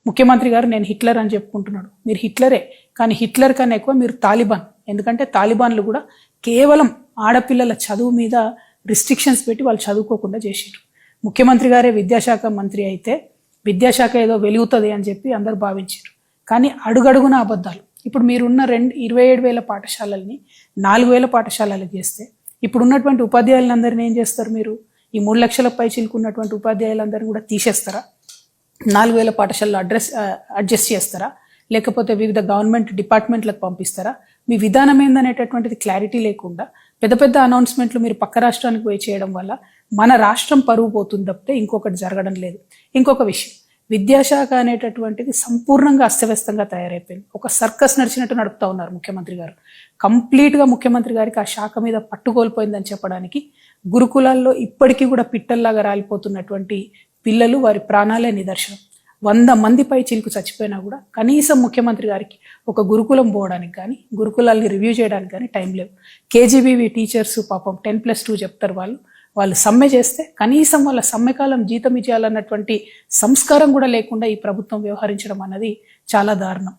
ముఖ్యమంత్రి గారు నేను హిట్లర్ అని చెప్పుకుంటున్నాడు. మీరు హిట్లరే, కానీ హిట్లర్ కన్నా ఎక్కువ మీరు తాలిబాన్. ఎందుకంటే తాలిబాన్లు కూడా కేవలం ఆడపిల్లల చదువు మీద రిస్ట్రిక్షన్స్ పెట్టి వాళ్ళు చదువుకోకుండా చేసారు. ముఖ్యమంత్రి గారే విద్యాశాఖ మంత్రి అయితే విద్యాశాఖ ఏదో వెలుగుతుంది అని చెప్పి అందరు భావించారు. కానీ అడుగడుగున అబద్ధాలు. ఇప్పుడు మీరున్న 27,000 పాఠశాలల్ని 4,000 పాఠశాలలు చేస్తే ఇప్పుడు ఉన్నటువంటి ఉపాధ్యాయులందరినీ ఏం చేస్తారు? మీరు ఈ 3 లక్షల పై చిలుకున్నటువంటి ఉపాధ్యాయులందరినీ కూడా తీసేస్తారా? 4,000 పాఠశాలలో అడ్జస్ట్ చేస్తారా? లేకపోతే వివిధ గవర్నమెంట్ డిపార్ట్మెంట్లకు పంపిస్తారా? మీ విధానం ఏందనేటటువంటిది క్లారిటీ లేకుండా పెద్ద పెద్ద అనౌన్స్మెంట్లు మీరు పక్క రాష్ట్రానికి పోయి చేయడం వల్ల మన రాష్ట్రం పరువు పోతుంది తప్పితే ఇంకొకటి జరగడం లేదు. ఇంకొక విషయం, విద్యాశాఖ అనేటటువంటిది సంపూర్ణంగా అస్తవ్యస్తంగా తయారైపోయింది. ఒక సర్కస్ నడిచినట్టు నడుపుతా ఉన్నారు ముఖ్యమంత్రి గారు. కంప్లీట్గా ముఖ్యమంత్రి గారికి ఆ శాఖ మీద పట్టుకోల్పోయిందని చెప్పడానికి గురుకులాల్లో ఇప్పటికీ కూడా పిట్టల్లాగా రాలిపోతున్నటువంటి పిల్లలు, వారి ప్రాణాలే నిదర్శనం. 100 మంది పై చిలుకు చచ్చిపోయినా కూడా కనీసం ముఖ్యమంత్రి గారికి ఒక గురుకులం పోవడానికి కానీ గురుకులాల్ని రివ్యూ చేయడానికి కానీ టైం లేవు. కేజీబీవీ టీచర్స్ పాపం 10+2 చెప్తారు. వాళ్ళు సమ్మె చేస్తే కనీసం వాళ్ళ సమ్మెకాలం జీతం ఇచ్చేయాలన్నటువంటి సంస్కారం కూడా లేకుండా ఈ ప్రభుత్వం వ్యవహరించడం అన్నది చాలా దారుణం.